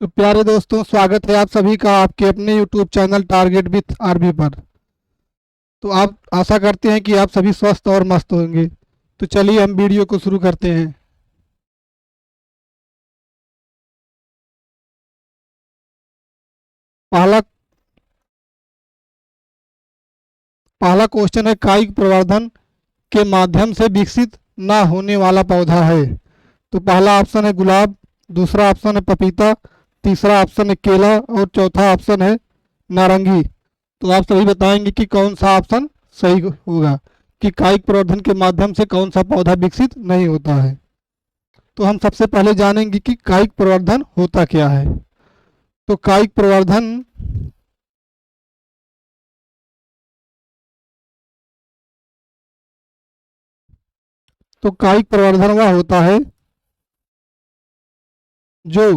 तो प्यारे दोस्तों, स्वागत है आप सभी का आपके अपने YouTube channel target with RB पर। तो आप आशा करते हैं कि आप सभी स्वस्थ और मस्त होंगे। तो चलिए हम वीडियो को शुरू करते हैं। पहला पहला क्वेश्चन है, कायिक प्रवर्धन के माध्यम से विकसित ना होने वाला पौधा है। तो पहला ऑप्शन है गुलाब, दूसरा ऑप्शन है पपीता, तीसरा ऑप्शन है केला और चौथा ऑप्शन है नारंगी। तो आप सभी बताएंगे कि कौन सा ऑप्शन सही होगा, कि कायिक प्रवर्धन के माध्यम से कौन सा पौधा विकसित नहीं होता है। तो हम सबसे पहले जानेंगे कि कायिक प्रवर्धन होता क्या है। तो कायिक प्रवर्धन वह होता है जो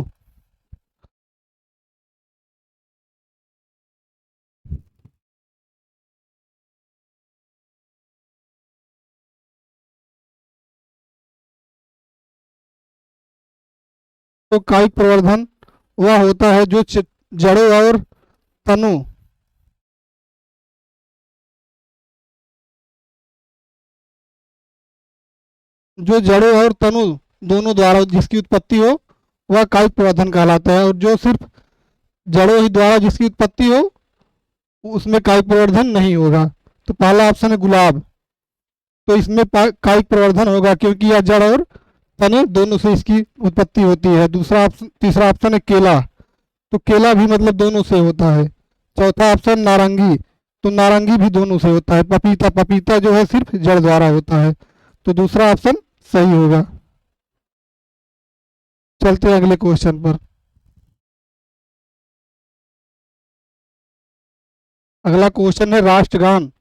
तो कायिक प्रवर्धन वह होता है जो जड़ों और तनों जो जड़ों और तनों दोनों द्वारा जिसकी उत्पत्ति हो, वह कायिक प्रवर्धन कहलाता है। और जो सिर्फ जड़ों ही द्वारा जिसकी उत्पत्ति हो, उसमें कायिक प्रवर्धन नहीं होगा। तो पहला ऑप्शन है गुलाब, तो इसमें कायिक प्रवर्धन होगा क्योंकि यह जड़ और तने दोनों से इसकी उत्पत्ति होती है। दूसरा ऑप्शन तीसरा ऑप्शन है केला, तो केला भी मतलब दोनों से होता है। चौथा ऑप्शन नारंगी, तो नारंगी भी दोनों से होता है। पपीता पपीता जो है सिर्फ जड़ द्वारा होता है। तो दूसरा ऑप्शन सही होगा। चलते हैं अगले क्वेश्चन पर। अगला क्वेश्चन है, राष्ट्रगान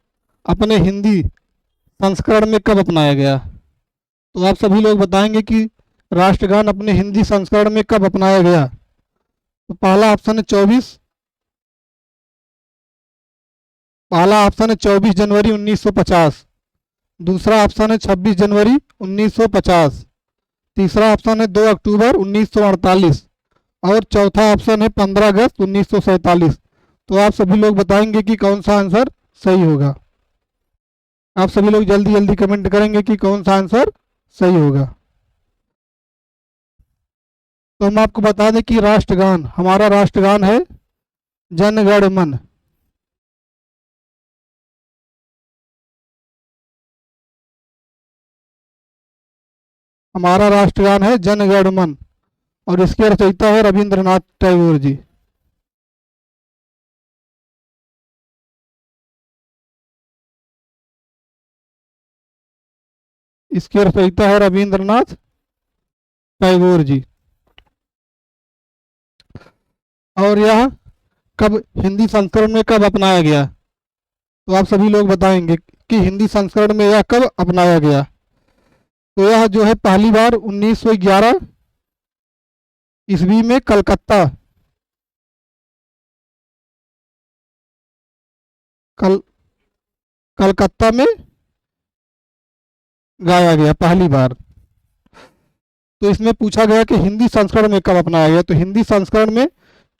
अपने हिंदी संस्करण में कब अपनाया गया। तो आप सभी लोग बताएंगे कि राष्ट्रगान अपने हिंदी संस्करण में कब अपनाया गया। तो पहला ऑप्शन है 24 जनवरी 1950। दूसरा ऑप्शन है 26 जनवरी 1950। तीसरा ऑप्शन है 2 अक्टूबर 1948 और चौथा ऑप्शन है 15 अगस्त 1947। तो आप सभी लोग बताएंगे कि कौन सा आंसर सही होगा। आप सभी लोग जल्दी जल्दी कमेंट करेंगे कि कौन सा आंसर सही होगा। तो हम आपको बता दें कि राष्ट्रगान, हमारा राष्ट्रगान है जन गण मन। हमारा राष्ट्रगान है जन गण मन और इसके रचयिता है रविंद्रनाथ टैगोर जी। इसके रचयिता है रविंद्रनाथ टैगोर जी। और यह कब हिंदी संस्करण में कब अपनाया गया। तो आप सभी लोग बताएंगे कि हिंदी संस्करण में यह कब अपनाया गया। तो यह जो है पहली बार 1911 ईस्वी में कल कलकत्ता में गाया गया पहली बार। तो इसमें पूछा गया कि हिंदी संस्करण में कब अपनाया गया। तो हिंदी संस्करण में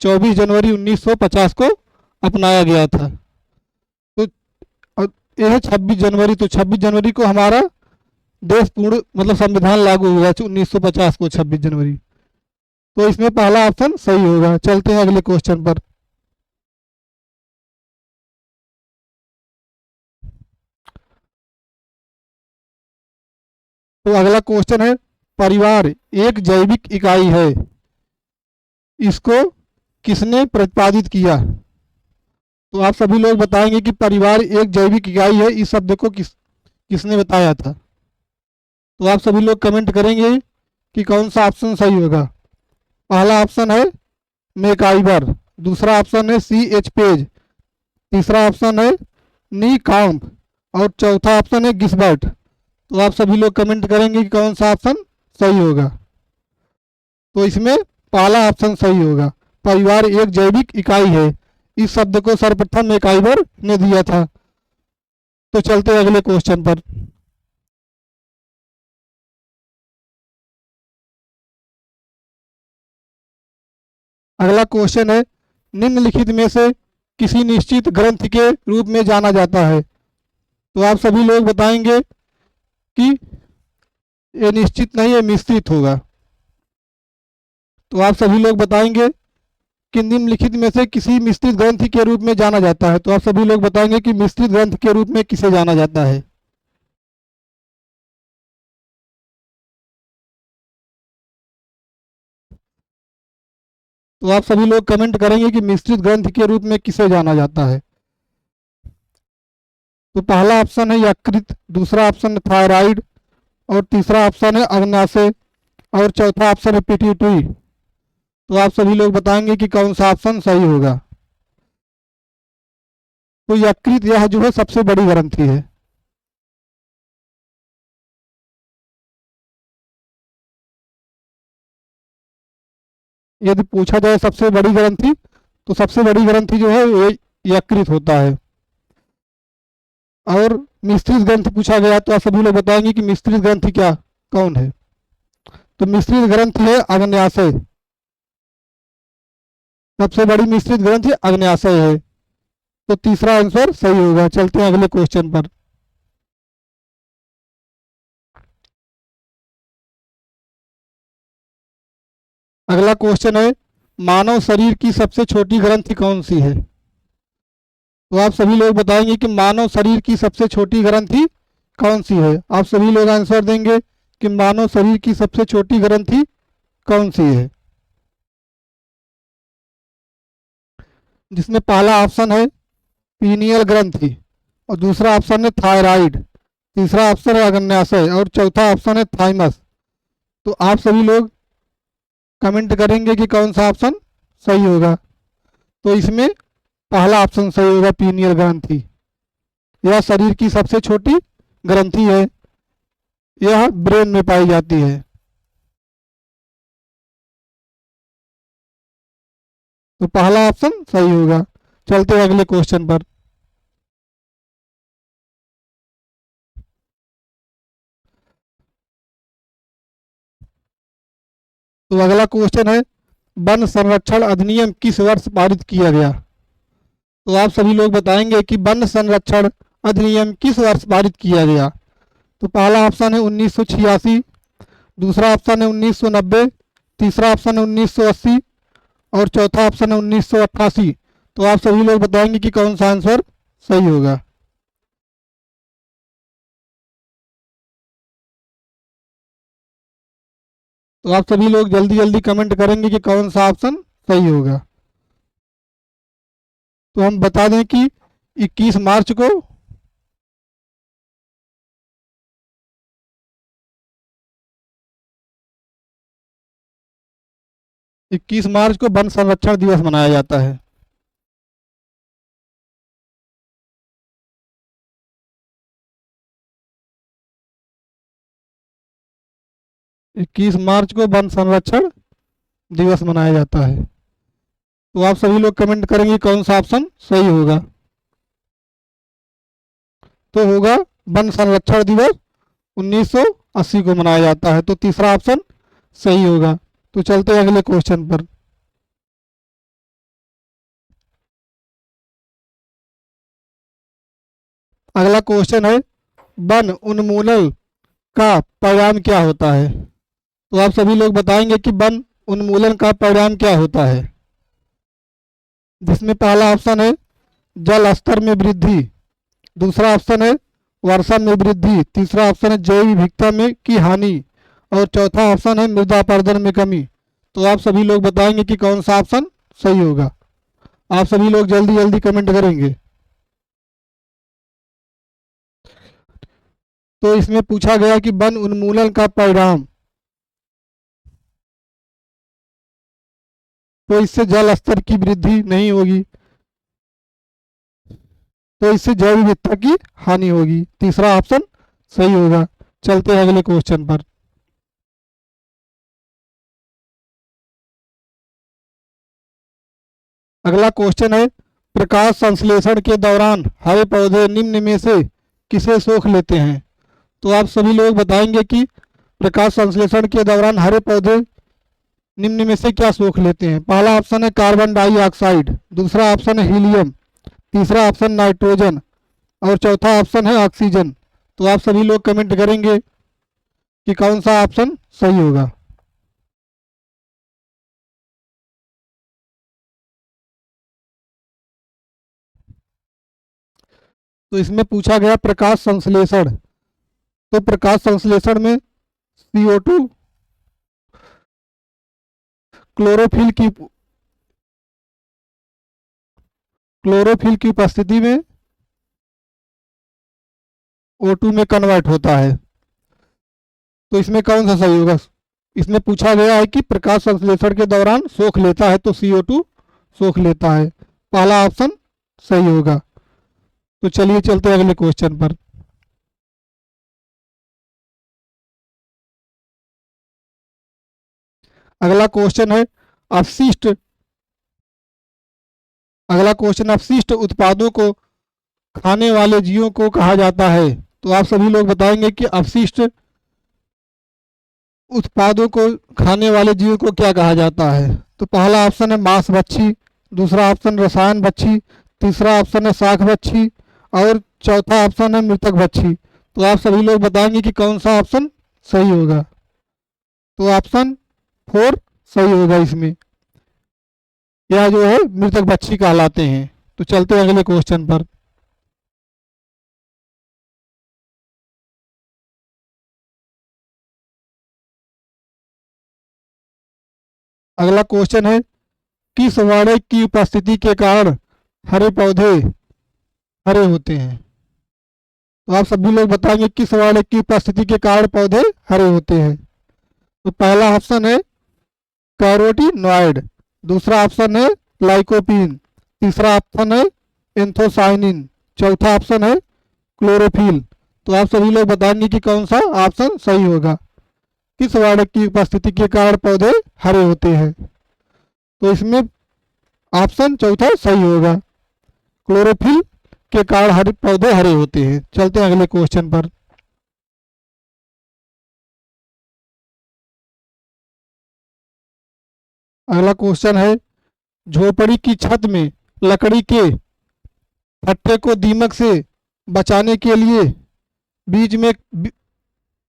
24 जनवरी 1950 को अपनाया गया था। तो यह है 26 जनवरी। तो 26 जनवरी को हमारा देश पूर्ण मतलब संविधान लागू हुआ 1950 को 26 जनवरी। तो इसमें पहला ऑप्शन सही होगा। चलते हैं अगले क्वेश्चन पर। तो अगला क्वेश्चन है, परिवार एक जैविक इकाई है, इसको किसने प्रतिपादित किया। तो आप सभी लोग बताएंगे कि परिवार एक जैविक इकाई है, इस शब्द को किसने बताया था। तो आप सभी लोग कमेंट करेंगे कि कौन सा ऑप्शन सही होगा। पहला ऑप्शन है मैकाइवर, दूसरा ऑप्शन है C.H. पेज, तीसरा ऑप्शन है नी काम्प और चौथा ऑप्शन है गिस्बर्ट। तो आप सभी लोग कमेंट करेंगे कि कौन सा ऑप्शन सही होगा। तो इसमें पहला ऑप्शन सही होगा, परिवार एक जैविक इकाई है। इस शब्द को सर्वप्रथम मैकाइवर ने दिया था। तो चलते हैं अगले क्वेश्चन पर। अगला क्वेश्चन है, निम्नलिखित में से किसी निश्चित ग्रंथ के रूप में जाना जाता है। तो आप सभी लोग बताएंगे कि ये निश्चित नहीं, ये मिश्रित होगा। तो आप सभी लोग बताएंगे कि निम्नलिखित में से किसी मिश्रित ग्रंथ के रूप में जाना जाता है। तो आप सभी लोग बताएंगे कि मिश्रित ग्रंथ के रूप में किसे जाना जाता है। तो आप सभी लोग कमेंट करेंगे कि मिश्रित ग्रंथ के रूप में किसे जाना जाता है। तो पहला ऑप्शन है यकृत, दूसरा ऑप्शन है थायराइड, और तीसरा ऑप्शन है अग्नाशय, और चौथा ऑप्शन है पिट्यूटरी। तो आप सभी लोग बताएंगे कि कौन सा ऑप्शन सही होगा। तो यकृत यह जो है सबसे बड़ी ग्रंथि है। यदि पूछा जाए सबसे बड़ी ग्रंथि, तो सबसे बड़ी ग्रंथि जो है ये यकृत होता है। और मिश्रित ग्रंथ पूछा गया तो आप सभी लोग बताएंगे कि मिश्रित ग्रंथि क्या कौन है। तो मिश्रित ग्रंथि है अग्न्याशय। सबसे बड़ी मिश्रित ग्रंथि अग्न्याशय है। तो तीसरा आंसर सही होगा। चलते हैं अगले क्वेश्चन पर। अगला क्वेश्चन है, मानव शरीर की सबसे छोटी ग्रंथि कौन सी है। तो आप सभी लोग बताएंगे कि मानव शरीर की सबसे छोटी ग्रंथि कौन सी है। आप सभी लोग आंसर देंगे कि मानव शरीर की सबसे छोटी ग्रंथि कौन सी है, जिसमें पहला ऑप्शन है पीनियल ग्रंथि, और दूसरा ऑप्शन है थायराइड, तीसरा ऑप्शन है अग्न्याशय, और चौथा ऑप्शन है थाइमस। तो आप सभी लोग कमेंट करेंगे कि कौन सा ऑप्शन सही होगा। तो इसमें पहला ऑप्शन सही होगा, पीनियल ग्रंथि। यह शरीर की सबसे छोटी ग्रंथि है। यह ब्रेन में पाई जाती है। तो पहला ऑप्शन सही होगा। चलते हैं अगले क्वेश्चन पर। तो अगला क्वेश्चन है, वन संरक्षण अधिनियम किस वर्ष पारित किया गया। तो आप सभी लोग बताएंगे कि वन संरक्षण अधिनियम किस वर्ष पारित किया गया। तो पहला ऑप्शन है 1986, दूसरा ऑप्शन है 1990, तीसरा ऑप्शन है 1980, और चौथा ऑप्शन है 1988। तो आप सभी लोग बताएंगे कि कौन सा आंसर सही होगा। तो आप सभी लोग जल्दी जल्दी कमेंट करेंगे कि कौन सा ऑप्शन सही होगा। तो हम बता दें कि 21 मार्च को 21 मार्च को वन संरक्षण दिवस मनाया जाता है। 21 मार्च को वन संरक्षण दिवस मनाया जाता है। तो आप सभी लोग कमेंट करेंगे कौन सा ऑप्शन सही होगा। तो होगा वन संरक्षण दिवस 1980 को मनाया जाता है। तो तीसरा ऑप्शन सही होगा। तो चलते हैं अगले क्वेश्चन पर। अगला क्वेश्चन है, वन उन्मूलन का परिणाम क्या होता है। तो आप सभी लोग बताएंगे कि वन उन्मूलन का परिणाम क्या होता है, जिसमें पहला ऑप्शन है जल स्तर में वृद्धि, दूसरा ऑप्शन है वर्षा में वृद्धि, तीसरा ऑप्शन है जैव विविधता में की हानि, और चौथा ऑप्शन है मृदा अपरदन में कमी। तो आप सभी लोग बताएंगे कि कौन सा ऑप्शन सही होगा। आप सभी लोग जल्दी जल्दी कमेंट करेंगे। तो इसमें पूछा गया कि वन उन्मूलन का परिणाम, तो इससे जल स्तर की वृद्धि नहीं होगी, तो इससे जैव विविधता की हानि होगी। तीसरा ऑप्शन सही होगा। चलते हैं अगले क्वेश्चन पर। अगला क्वेश्चन है, प्रकाश संश्लेषण के दौरान हरे पौधे निम्न में से किसे सोख लेते हैं। तो आप सभी लोग बताएंगे कि प्रकाश संश्लेषण के दौरान हरे पौधे निम्न में से क्या सोख लेते हैं? पहला ऑप्शन है कार्बन डाइऑक्साइड, दूसरा ऑप्शन है हीलियम, तीसरा ऑप्शन नाइट्रोजन और चौथा ऑप्शन है ऑक्सीजन। तो आप सभी लोग कमेंट करेंगे कि कौन सा ऑप्शन सही होगा। तो इसमें पूछा गया प्रकाश संश्लेषण। तो प्रकाश संश्लेषण में CO2 क्लोरोफिल की उपस्थिति में O2 में कन्वर्ट होता है। तो इसमें कौन सा सही होगा? इसमें पूछा गया है कि प्रकाश संश्लेषण के दौरान सोख लेता है, तो CO2 सोख लेता है। पहला ऑप्शन सही होगा। तो चलिए चलते हैं अगले क्वेश्चन पर। अगला क्वेश्चन है अपशिष्ट अपशिष्ट उत्पादों को खाने वाले जीवों को कहा जाता है। तो आप सभी लोग बताएंगे कि अपशिष्ट उत्पादों को खाने वाले जीवों को क्या कहा जाता है? तो पहला ऑप्शन है मांस भक्षी, दूसरा ऑप्शन रसायन भक्षी, तीसरा ऑप्शन है शाक भक्षी और चौथा ऑप्शन है मृतक भक्षी। तो आप सभी लोग बताएंगे कि कौन सा ऑप्शन सही होगा। तो ऑप्शन 4 सही होगा। इसमें यह जो है मृतक भक्षी कहलाते हैं। तो चलते हैं अगले क्वेश्चन पर। अगला क्वेश्चन है किस वर्णक की उपस्थिति के कारण हरे पौधे हरे होते हैं? तो आप सभी लोग बताएंगे किस वर्णक की उपस्थिति के कारण पौधे हरे होते हैं। तो पहला ऑप्शन है कैरोटीनॉइड, दूसरा ऑप्शन है लाइकोपीन, तीसरा ऑप्शन है एंथोसाइनिन, चौथा ऑप्शन है क्लोरोफिल। तो आप सभी लोग बताएंगे कि कौन सा ऑप्शन सही होगा। किस वर्णक की उपस्थिति के कारण पौधे हरे होते हैं? तो इसमें ऑप्शन चौथा सही होगा, क्लोरोफिल के कारण हरे पौधे हरे होते हैं। चलते हैं अगले क्वेश्चन पर। अगला क्वेश्चन है झोपड़ी की छत में लकड़ी के फट्टे को दीमक से बचाने के लिए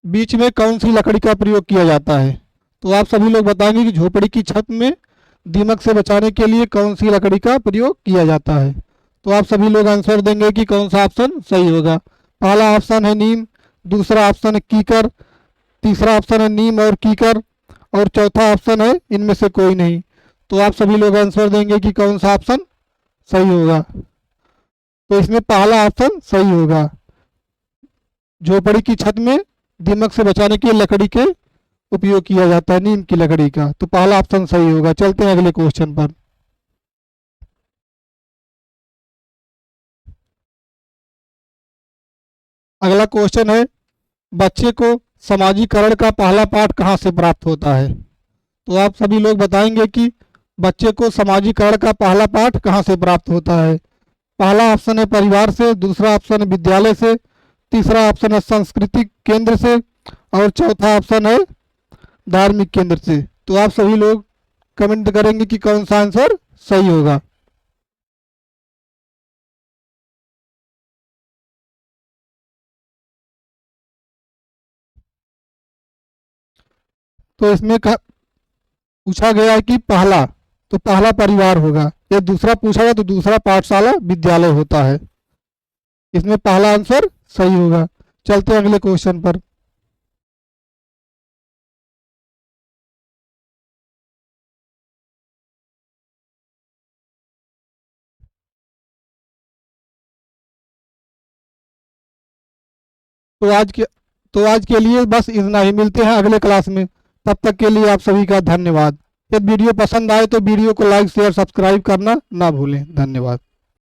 बीच में कौन सी लकड़ी का प्रयोग किया जाता है? तो आप सभी लोग बताएंगे कि झोपड़ी की छत में दीमक से बचाने के लिए कौन सी लकड़ी का प्रयोग किया जाता है। तो आप सभी लोग आंसर देंगे कि कौन सा ऑप्शन सही होगा। पहला ऑप्शन है नीम, दूसरा ऑप्शन है कीकर, तीसरा ऑप्शन है नीम और कीकर और चौथा ऑप्शन है इनमें से कोई नहीं। तो आप सभी लोग आंसर देंगे कि कौन सा ऑप्शन सही होगा। तो इसमें पहला ऑप्शन सही होगा, झोपड़ी की छत में दीमक से बचाने के लिए लकड़ी के उपयोग किया जाता है, नीम की लकड़ी का। तो पहला ऑप्शन सही होगा। चलते हैं अगले क्वेश्चन पर। अगला क्वेश्चन है बच्चे को समाजीकरण का पहला पाठ कहाँ से प्राप्त होता है? तो आप सभी लोग बताएंगे कि बच्चे को समाजीकरण का पहला पाठ कहाँ से प्राप्त होता है। पहला ऑप्शन है परिवार से, दूसरा ऑप्शन है विद्यालय से, तीसरा ऑप्शन है सांस्कृतिक केंद्र से और चौथा ऑप्शन है धार्मिक केंद्र से। तो आप सभी लोग कमेंट करेंगे कि कौन सा आंसर सही होगा। तो इसमें पूछा गया है कि पहला, तो पहला परिवार होगा। ये दूसरा पूछा गया तो दूसरा पाठशाला विद्यालय होता है। इसमें पहला आंसर सही होगा। चलते हैं अगले क्वेश्चन पर। तो आज के लिए बस इतना ही। मिलते हैं अगले क्लास में। तब तक के लिए आप सभी का धन्यवाद। यदि वीडियो पसंद आए तो वीडियो को लाइक शेयर सब्सक्राइब करना ना भूलें। धन्यवाद।